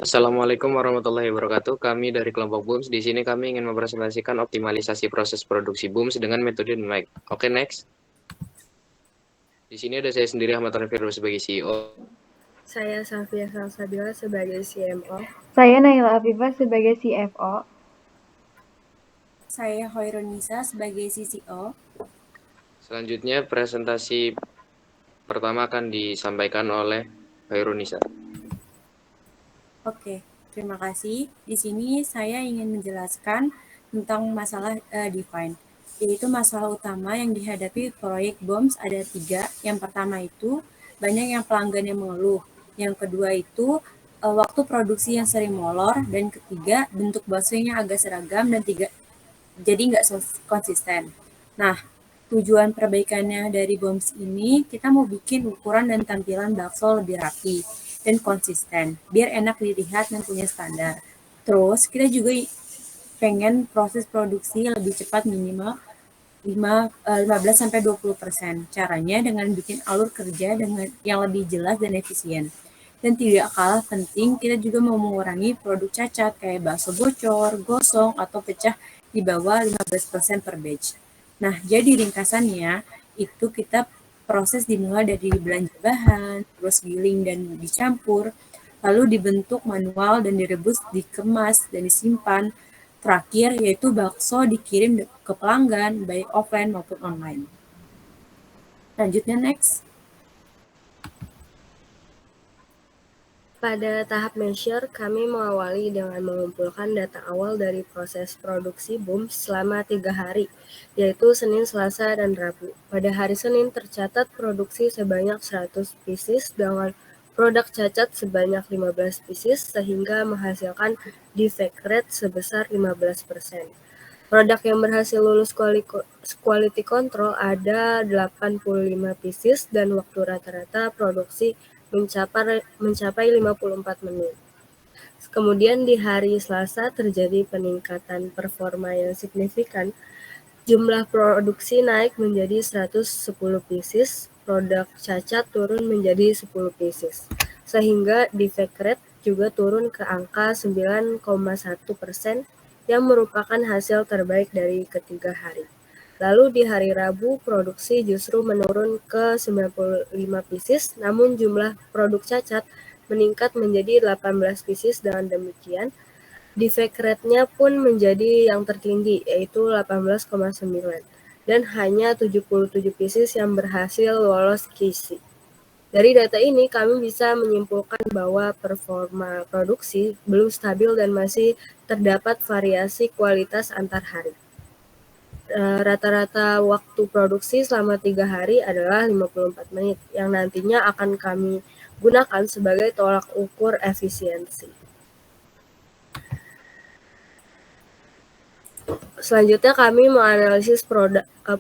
Assalamualaikum warahmatullahi wabarakatuh. Kami dari kelompok BUMS. Di sini kami ingin mempresentasikan optimalisasi proses produksi BUMS dengan metode NMAIC. Oke, next. Di sini ada saya sendiri, Ahmad Rafir, sebagai CEO. Saya Safia Salsabila sebagai CMO. Saya Naila Afifah sebagai CFO. Saya Hoirunisa sebagai CCO. Selanjutnya, presentasi pertama akan disampaikan oleh Hoirunisa. Oke, terima kasih. Di sini saya ingin menjelaskan tentang masalah define, yaitu masalah utama yang dihadapi proyek BOMS ada 3. Yang pertama itu banyak yang pelanggan yang mengeluh. Yang kedua itu waktu produksi yang sering molor. Dan ketiga, bentuk baksonya agak seragam dan jadi nggak konsisten. Nah, tujuan perbaikannya dari BOMS ini, kita mau bikin ukuran dan tampilan bakso lebih rapi dan konsisten, biar enak dilihat dan punya standar. Terus, kita juga pengen proses produksi lebih cepat minimal 15-20%. Caranya dengan bikin alur kerja dengan yang lebih jelas dan efisien. Dan tidak kalah penting, kita juga mau mengurangi produk cacat kayak bakso bocor, gosong, atau pecah di bawah 15% per batch. Nah, jadi ringkasannya, itu kita proses dimulai dari belanja bahan, terus giling dan dicampur, lalu dibentuk manual dan direbus, dikemas, dan disimpan. Terakhir, yaitu bakso dikirim ke pelanggan, baik offline maupun online. Lanjutnya, next. Pada tahap measure, kami mengawali dengan mengumpulkan data awal dari proses produksi BOMS selama 3 hari, yaitu Senin, Selasa, dan Rabu. Pada hari Senin tercatat produksi sebanyak 100 pieces dengan produk cacat sebanyak 15 pieces sehingga menghasilkan defect rate sebesar 15%. Produk yang berhasil lulus quality control ada 85 pieces dan waktu rata-rata produksi mencapai 54 menit. Kemudian di hari Selasa terjadi peningkatan performa yang signifikan. Jumlah produksi naik menjadi 110 pieces, produk cacat turun menjadi 10 pieces. Sehingga defect rate juga turun ke angka 9,1% yang merupakan hasil terbaik dari ketiga hari. Lalu di hari Rabu, produksi justru menurun ke 95 pieces, namun jumlah produk cacat meningkat menjadi 18 pieces. Dengan demikian, defect rate-nya pun menjadi yang tertinggi, yaitu 18,9, dan hanya 77 pieces yang berhasil lolos QC. Dari data ini, kami bisa menyimpulkan bahwa performa produksi belum stabil dan masih terdapat variasi kualitas antar hari. Rata-rata waktu produksi selama 3 hari adalah 54 menit, yang nantinya akan kami gunakan sebagai tolak ukur efisiensi. Selanjutnya kami menganalisis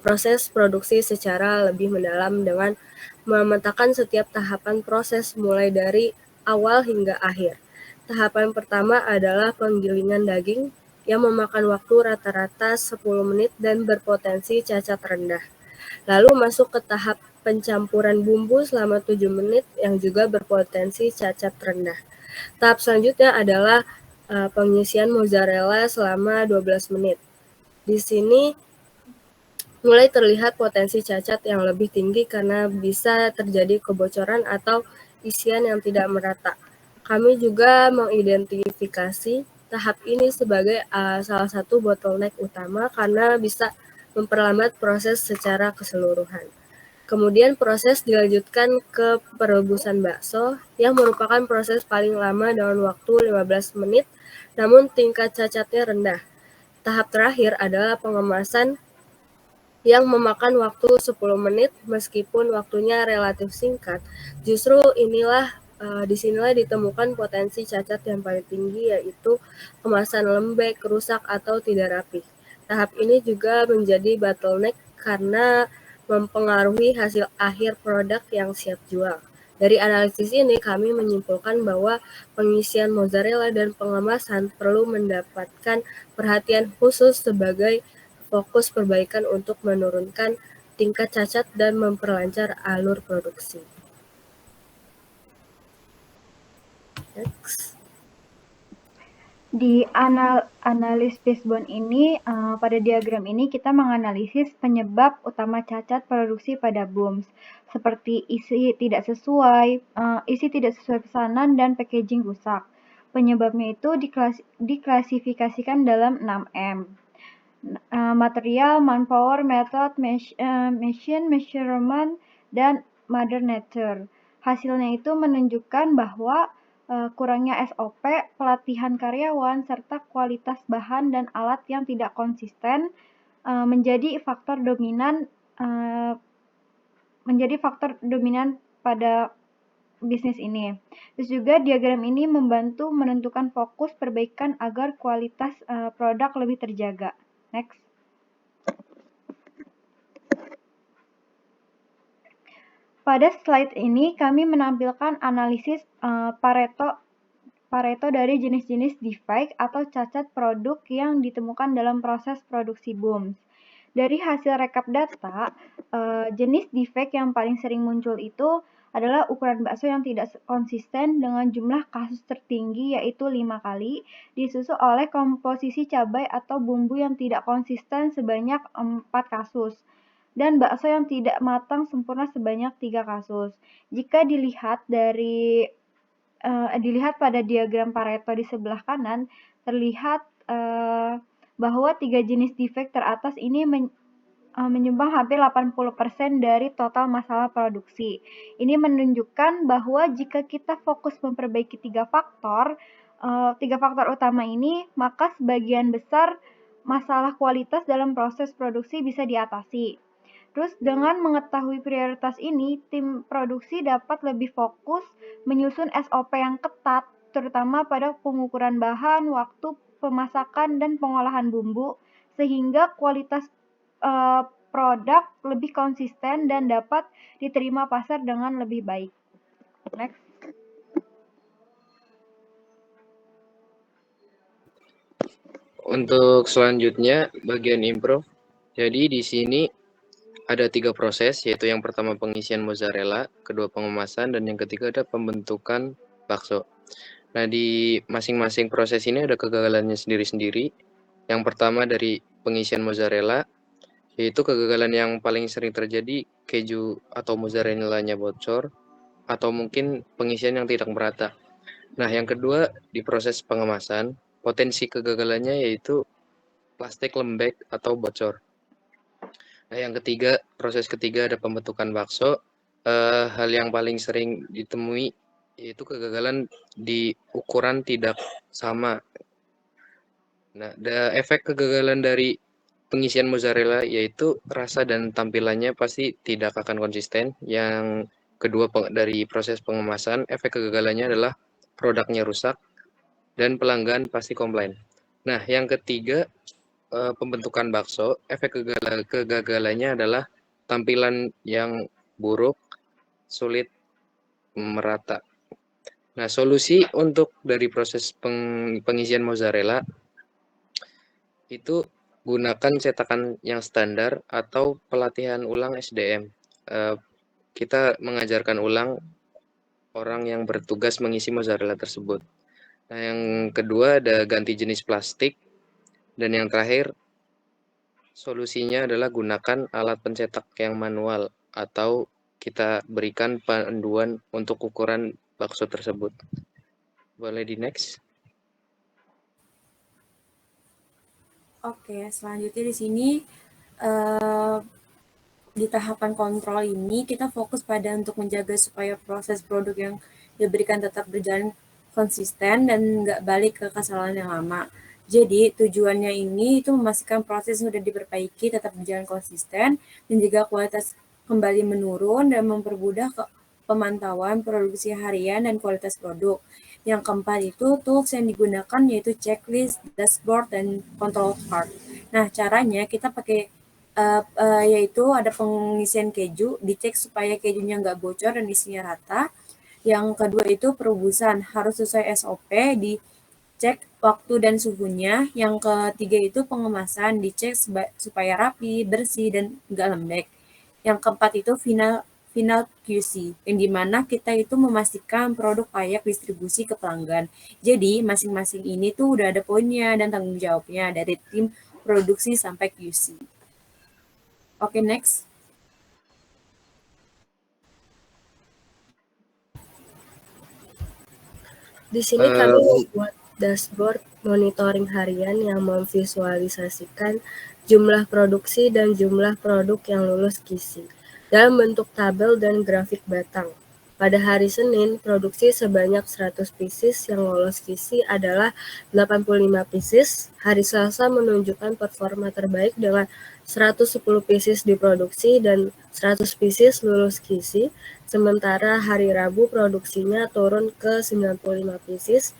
proses produksi secara lebih mendalam dengan memetakan setiap tahapan proses mulai dari awal hingga akhir. Tahapan pertama adalah penggilingan daging yang memakan waktu rata-rata 10 menit dan berpotensi cacat rendah. Lalu masuk ke tahap pencampuran bumbu selama 7 menit yang juga berpotensi cacat rendah. Tahap selanjutnya adalah pengisian mozzarella selama 12 menit. Di sini mulai terlihat potensi cacat yang lebih tinggi karena bisa terjadi kebocoran atau isian yang tidak merata. Kami juga mengidentifikasi tahap ini sebagai salah satu bottleneck utama karena bisa memperlambat proses secara keseluruhan. Kemudian proses dilanjutkan ke perebusan bakso yang merupakan proses paling lama dengan waktu 15 menit, namun tingkat cacatnya rendah. Tahap terakhir adalah pengemasan yang memakan waktu 10 menit meskipun waktunya relatif singkat. Justru disinilah ditemukan potensi cacat yang paling tinggi, yaitu kemasan lembek, rusak, atau tidak rapi. Tahap ini juga menjadi bottleneck karena mempengaruhi hasil akhir produk yang siap jual. Dari analisis ini, kami menyimpulkan bahwa pengisian mozzarella dan pengemasan perlu mendapatkan perhatian khusus sebagai fokus perbaikan untuk menurunkan tingkat cacat dan memperlancar alur produksi. Next. Di analis fishbone ini, pada diagram ini kita menganalisis penyebab utama cacat produksi pada BOOMS, seperti isi tidak sesuai pesanan dan packaging rusak. Penyebabnya itu diklasifikasikan dalam 6M. Material, manpower, method, machine, measurement, dan mother nature. Hasilnya itu menunjukkan bahwa kurangnya SOP, pelatihan karyawan, serta kualitas bahan dan alat yang tidak konsisten menjadi faktor dominan pada bisnis ini. Terus juga diagram ini membantu menentukan fokus perbaikan agar kualitas produk lebih terjaga. Next. Pada slide ini kami menampilkan analisis Pareto dari jenis-jenis defect atau cacat produk yang ditemukan dalam proses produksi BOOMS. Dari hasil rekap data, jenis defect yang paling sering muncul itu adalah ukuran bakso yang tidak konsisten dengan jumlah kasus tertinggi yaitu 5 kali, disusul oleh komposisi cabai atau bumbu yang tidak konsisten sebanyak 4 kasus, dan bakso yang tidak matang sempurna sebanyak 3 kasus. Jika dilihat pada diagram Pareto di sebelah kanan, terlihat bahwa 3 jenis defect teratas ini menyumbang hampir 80% dari total masalah produksi. Ini menunjukkan bahwa jika kita fokus memperbaiki 3 faktor utama ini, maka sebagian besar masalah kualitas dalam proses produksi bisa diatasi. Terus dengan mengetahui prioritas ini, tim produksi dapat lebih fokus menyusun SOP yang ketat, terutama pada pengukuran bahan, waktu pemasakan, dan pengolahan bumbu, sehingga kualitas produk lebih konsisten dan dapat diterima pasar dengan lebih baik. Next. Untuk selanjutnya bagian improve. Jadi di sini ada 3 proses, yaitu yang pertama pengisian mozzarella, kedua pengemasan, dan yang ketiga ada pembentukan bakso. Nah, di masing-masing proses ini ada kegagalannya sendiri-sendiri. Yang pertama dari pengisian mozzarella, yaitu kegagalan yang paling sering terjadi keju atau mozzarella-nya bocor, atau mungkin pengisian yang tidak merata. Nah, yang kedua di proses pengemasan, potensi kegagalannya yaitu plastik lembek atau bocor. Nah, yang ketiga, proses ketiga ada pembentukan bakso. Hal yang paling sering ditemui yaitu kegagalan di ukuran tidak sama. Nah, ada efek kegagalan dari pengisian mozzarella yaitu rasa dan tampilannya pasti tidak akan konsisten. Yang kedua dari proses pengemasan, efek kegagalannya adalah produknya rusak dan pelanggan pasti komplain. Nah, yang ketiga pembentukan bakso, efek kegagalannya adalah tampilan yang buruk, sulit merata. Nah, solusi untuk dari proses pengisian mozzarella itu gunakan cetakan yang standar atau pelatihan ulang SDM. Kita mengajarkan ulang orang yang bertugas mengisi mozzarella tersebut. Nah, yang kedua ada ganti jenis plastik. Dan yang terakhir, solusinya adalah gunakan alat pencetak yang manual atau kita berikan panduan untuk ukuran bakso tersebut. Boleh di next. Oke, selanjutnya di sini di tahapan kontrol ini kita fokus pada untuk menjaga supaya proses produk yang diberikan tetap berjalan konsisten dan nggak balik ke kesalahan yang lama. Jadi tujuannya ini itu memastikan proses sudah diperbaiki tetap berjalan konsisten dan juga kualitas kembali menurun dan mempermudah pemantauan produksi harian dan kualitas produk. Yang keempat itu tools yang digunakan yaitu checklist, dashboard, dan control chart. Nah, caranya kita pakai yaitu ada pengisian keju, dicek supaya kejunya nggak bocor dan isinya rata. Yang kedua itu perebusan, harus sesuai SOP, dicek waktu dan suhunya. Yang ketiga itu pengemasan, dicek supaya rapi, bersih, dan nggak lembek. Yang keempat itu final QC, yang dimana kita itu memastikan produk layak distribusi ke pelanggan. Jadi masing-masing ini tuh udah ada poinnya dan tanggung jawabnya dari tim produksi sampai QC. Oke, next. Di sini kami membuat dashboard monitoring harian yang memvisualisasikan jumlah produksi dan jumlah produk yang lulus QC dalam bentuk tabel dan grafik batang. Pada hari Senin, produksi sebanyak 100 pieces yang lolos QC adalah 85 pieces. Hari Selasa menunjukkan performa terbaik dengan 110 pieces diproduksi dan 100 pieces lulus QC. Sementara hari Rabu produksinya turun ke 95 pieces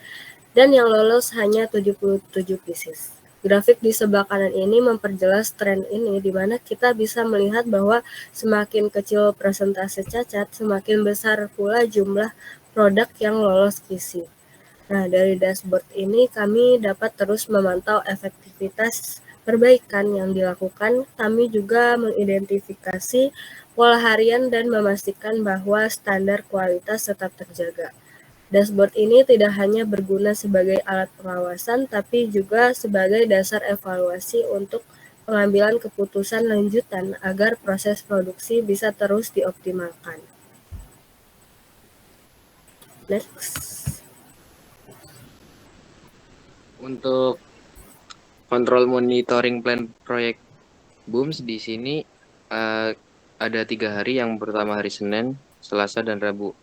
dan yang lolos hanya 77 pieces. Grafik di sebelah kanan ini memperjelas tren ini, di mana kita bisa melihat bahwa semakin kecil persentase cacat, semakin besar pula jumlah produk yang lolos QC. Nah, dari dashboard ini kami dapat terus memantau efektivitas perbaikan yang dilakukan. Kami juga mengidentifikasi pola harian dan memastikan bahwa standar kualitas tetap terjaga. Dashboard ini tidak hanya berguna sebagai alat pengawasan, tapi juga sebagai dasar evaluasi untuk pengambilan keputusan lanjutan agar proses produksi bisa terus dioptimalkan. Next. Untuk kontrol monitoring plan proyek BOOMS di sini ada 3 hari, yang pertama hari Senin, Selasa, dan Rabu.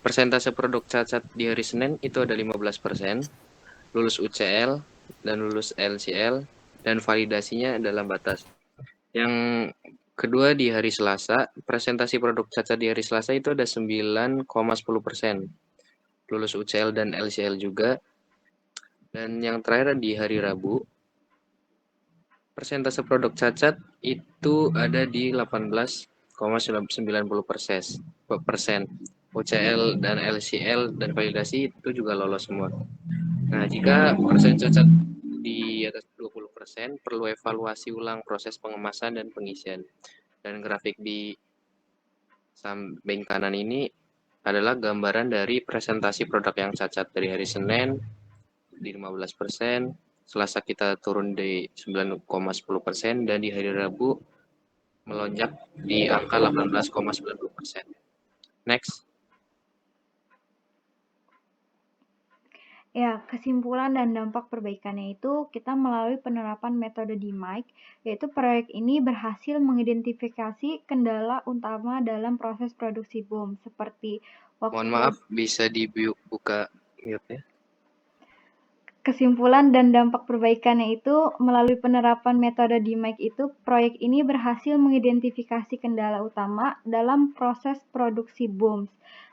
Persentase produk cacat di hari Senin itu ada 15%, lulus UCL dan lulus LCL, dan validasinya dalam batas. Yang kedua di hari Selasa, presentasi produk cacat di hari Selasa itu ada 9,10%, lulus UCL dan LCL juga. Dan yang terakhir di hari Rabu, persentase produk cacat itu ada di 18,90%. UCL dan LCL dan validasi itu juga lolos semua. Nah, jika persen cacat di atas 20%, perlu evaluasi ulang proses pengemasan dan pengisian. Dan grafik di samping kanan ini adalah gambaran dari presentasi produk yang cacat dari hari Senin di 15%, Selasa kita turun di 9,10%, dan di hari Rabu melonjak di angka 18,90%. Next. Ya, kesimpulan dan dampak perbaikannya itu kita melalui penerapan metode DMAIC, yaitu proyek ini berhasil mengidentifikasi kendala utama dalam proses produksi BOOM, seperti Mohon maaf, bisa dibuka mute-nya. Kesimpulan dan dampak perbaikannya itu melalui penerapan metode DMAIC itu, proyek ini berhasil mengidentifikasi kendala utama dalam proses produksi BOOMS,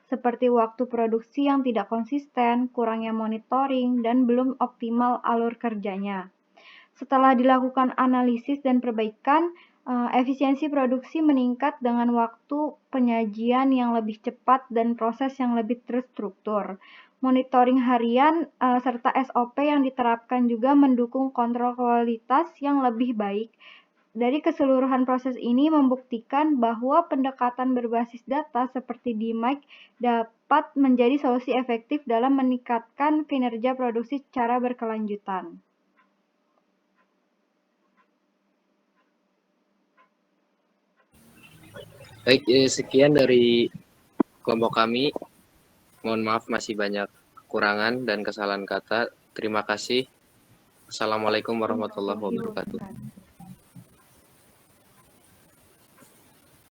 seperti waktu produksi yang tidak konsisten, kurangnya monitoring, dan belum optimal alur kerjanya. Setelah dilakukan analisis dan perbaikan, efisiensi produksi meningkat dengan waktu penyajian yang lebih cepat dan proses yang lebih terstruktur. Monitoring harian serta SOP yang diterapkan juga mendukung kontrol kualitas yang lebih baik. Dari keseluruhan proses ini membuktikan bahwa pendekatan berbasis data seperti DMAIC dapat menjadi solusi efektif dalam meningkatkan kinerja produksi secara berkelanjutan. Baik, sekian dari kelompok kami. Mohon maaf masih banyak kekurangan dan kesalahan kata. Terima kasih. Assalamualaikum warahmatullahi wabarakatuh.